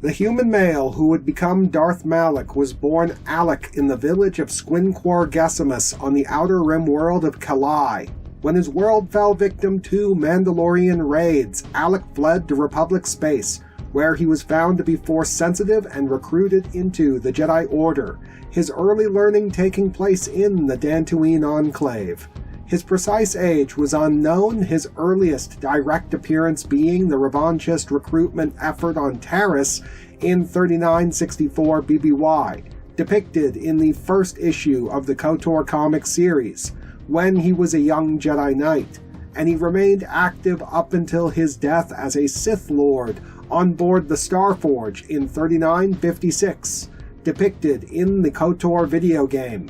The human male who would become Darth Malak was born Alec in the village of Squinquar Gesimus on the Outer Rim world of Kalai. When his world fell victim to Mandalorian raids, Alec fled to Republic space, where he was found to be Force-sensitive and recruited into the Jedi Order, his early learning taking place in the Dantooine Enclave. His precise age was unknown, his earliest direct appearance being the revanchist recruitment effort on Taris in 3964 BBY, depicted in the first issue of the KOTOR comic series, when he was a young Jedi Knight, and he remained active up until his death as a Sith Lord on board the Starforge in 3956, depicted in the KOTOR video game.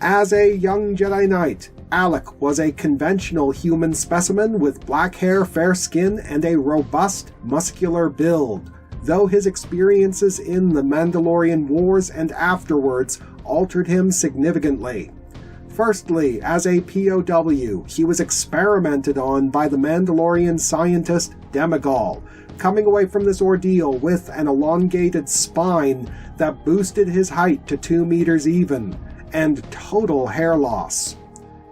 As a young Jedi Knight, Alec was a conventional human specimen with black hair, fair skin, and a robust, muscular build, though his experiences in the Mandalorian Wars and afterwards altered him significantly. Firstly, as a POW, he was experimented on by the Mandalorian scientist Demigol, coming away from this ordeal with an elongated spine that boosted his height to 2 meters even, and total hair loss.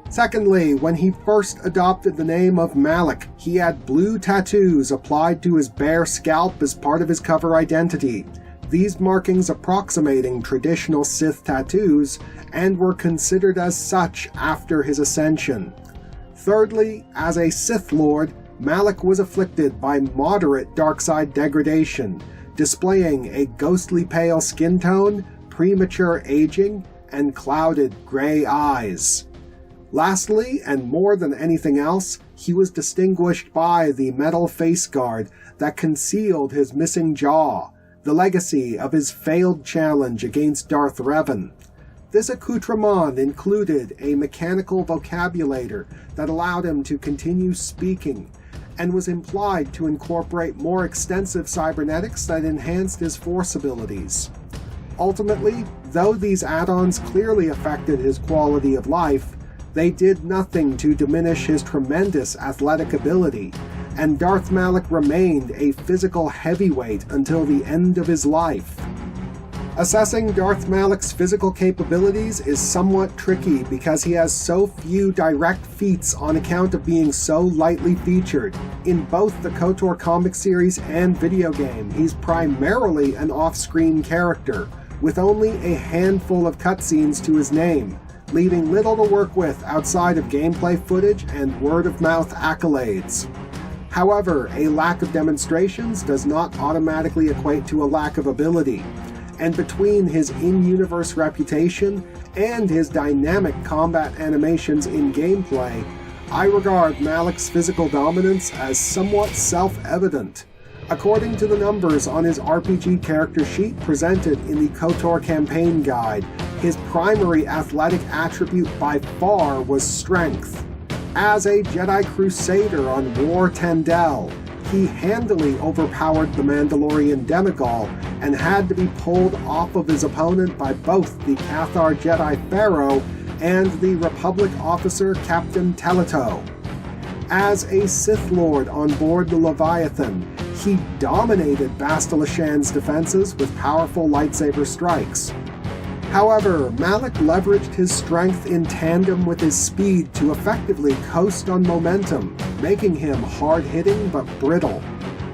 Secondly, when he first adopted the name of Malak, he had blue tattoos applied to his bare scalp as part of his cover identity, these markings approximating traditional Sith tattoos, and were considered as such after his ascension. Thirdly, as a Sith Lord, Malak was afflicted by moderate dark side degradation, displaying a ghostly pale skin tone, premature aging, and clouded gray eyes. Lastly, and more than anything else, he was distinguished by the metal face guard that concealed his missing jaw, the legacy of his failed challenge against Darth Revan. This accoutrement included a mechanical vocabulator that allowed him to continue speaking, and was implied to incorporate more extensive cybernetics that enhanced his Force abilities. Ultimately, though these add-ons clearly affected his quality of life, they did nothing to diminish his tremendous athletic ability, and Darth Malak remained a physical heavyweight until the end of his life. Assessing Darth Malak's physical capabilities is somewhat tricky because he has so few direct feats on account of being so lightly featured. In both the KOTOR comic series and video game, he's primarily an off-screen character, with only a handful of cutscenes to his name, leaving little to work with outside of gameplay footage and word-of-mouth accolades. However, a lack of demonstrations does not automatically equate to a lack of ability, and between his in-universe reputation and his dynamic combat animations in gameplay, I regard Malak's physical dominance as somewhat self-evident. According to the numbers on his RPG character sheet presented in the KOTOR campaign guide, his primary athletic attribute by far was strength. As a Jedi Crusader on War Tendel, he handily overpowered the Mandalorian Demigol and had to be pulled off of his opponent by both the Cathar Jedi Pharaoh and the Republic officer Captain Teleto. As a Sith Lord on board the Leviathan, he dominated Bastila Shan's defenses with powerful lightsaber strikes. However, Malak leveraged his strength in tandem with his speed to effectively coast on momentum, making him hard-hitting but brittle.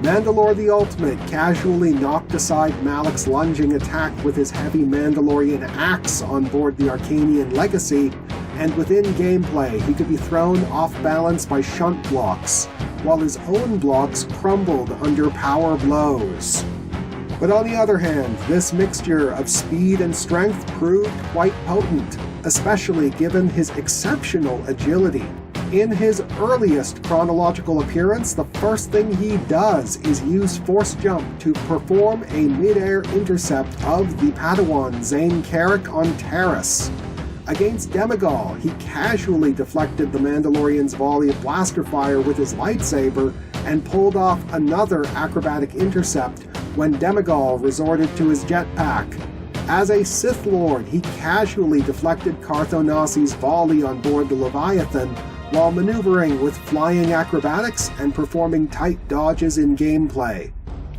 Mandalore the Ultimate casually knocked aside Malak's lunging attack with his heavy Mandalorian axe on board the Arcanian Legacy, and within gameplay he could be thrown off balance by shunt blocks, while his own blocks crumbled under power blows. But on the other hand, this mixture of speed and strength proved quite potent, especially given his exceptional agility. In his earliest chronological appearance, the first thing he does is use Force Jump to perform a mid-air intercept of the Padawan Zane Carrick on Taris. Against Demigol, he casually deflected the Mandalorian's volley of blaster fire with his lightsaber and pulled off another acrobatic intercept when Demigol resorted to his jetpack. As a Sith Lord, he casually deflected Cartho Nasi's volley on board the Leviathan while maneuvering with flying acrobatics and performing tight dodges in gameplay.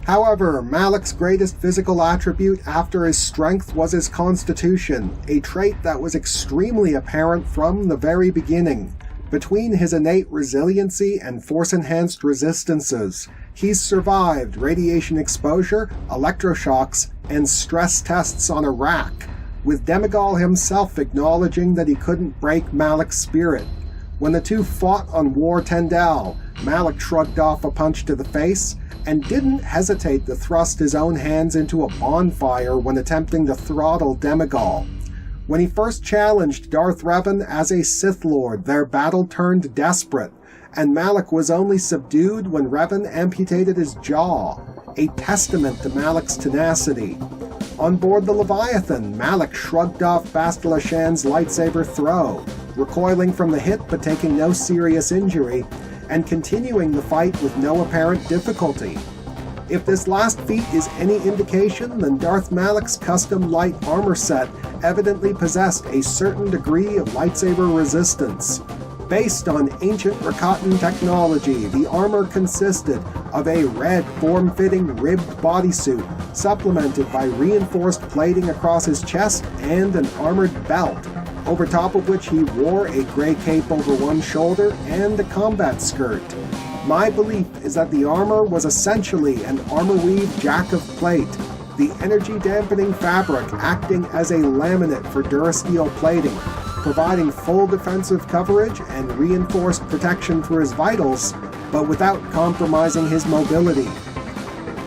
However, Malak's greatest physical attribute after his strength was his constitution, a trait that was extremely apparent from the very beginning. Between his innate resiliency and force-enhanced resistances, he's survived radiation exposure, electroshocks, and stress tests on a rack, with Demigol himself acknowledging that he couldn't break Malak's spirit. When the two fought on War Tendal, Malak shrugged off a punch to the face, and didn't hesitate to thrust his own hands into a bonfire when attempting to throttle Demigol. When he first challenged Darth Revan as a Sith Lord, their battle turned desperate, and Malak was only subdued when Revan amputated his jaw, a testament to Malak's tenacity. On board the Leviathan, Malak shrugged off Bastila Shan's lightsaber throw, recoiling from the hit but taking no serious injury, and continuing the fight with no apparent difficulty. If this last feat is any indication, then Darth Malak's custom light armor set evidently possessed a certain degree of lightsaber resistance. Based on ancient Rakatan technology, the armor consisted of a red, form-fitting ribbed bodysuit, supplemented by reinforced plating across his chest and an armored belt, over top of which he wore a gray cape over one shoulder and a combat skirt. My belief is that the armor was essentially an armor-weave jack of plate, the energy-dampening fabric acting as a laminate for durasteel plating, providing full defensive coverage and reinforced protection for his vitals, but without compromising his mobility.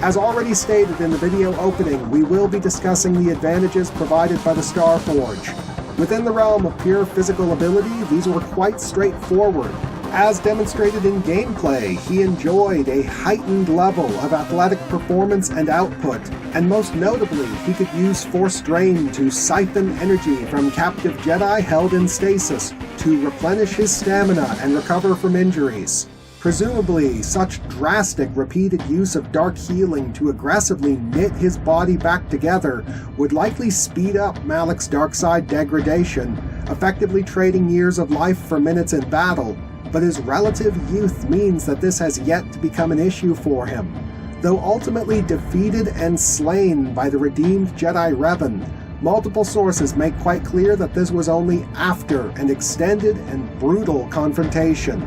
As already stated in the video opening, we will be discussing the advantages provided by the Starforge. Within the realm of pure physical ability, these were quite straightforward. As demonstrated in gameplay, he enjoyed a heightened level of athletic performance and output, and most notably, he could use Force Drain to siphon energy from captive Jedi held in stasis to replenish his stamina and recover from injuries. Presumably, such drastic repeated use of dark healing to aggressively knit his body back together would likely speed up Malak's dark side degradation, effectively trading years of life for minutes in battle, but his relative youth means that this has yet to become an issue for him. Though ultimately defeated and slain by the redeemed Jedi Revan, multiple sources make quite clear that this was only after an extended and brutal confrontation.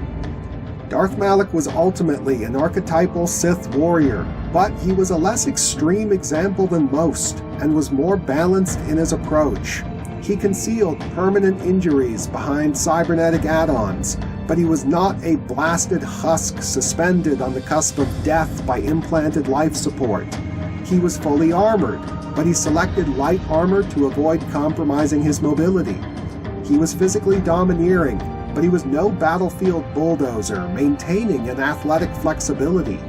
Darth Malak was ultimately an archetypal Sith warrior, but he was a less extreme example than most, and was more balanced in his approach. He concealed permanent injuries behind cybernetic add-ons, but he was not a blasted husk suspended on the cusp of death by implanted life support. He was fully armored, but he selected light armor to avoid compromising his mobility. He was physically domineering, but he was no battlefield bulldozer, maintaining an athletic flexibility.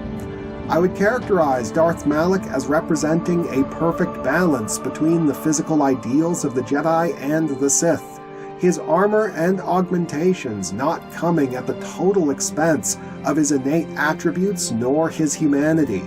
I would characterize Darth Malak as representing a perfect balance between the physical ideals of the Jedi and the Sith, his armor and augmentations not coming at the total expense of his innate attributes nor his humanity.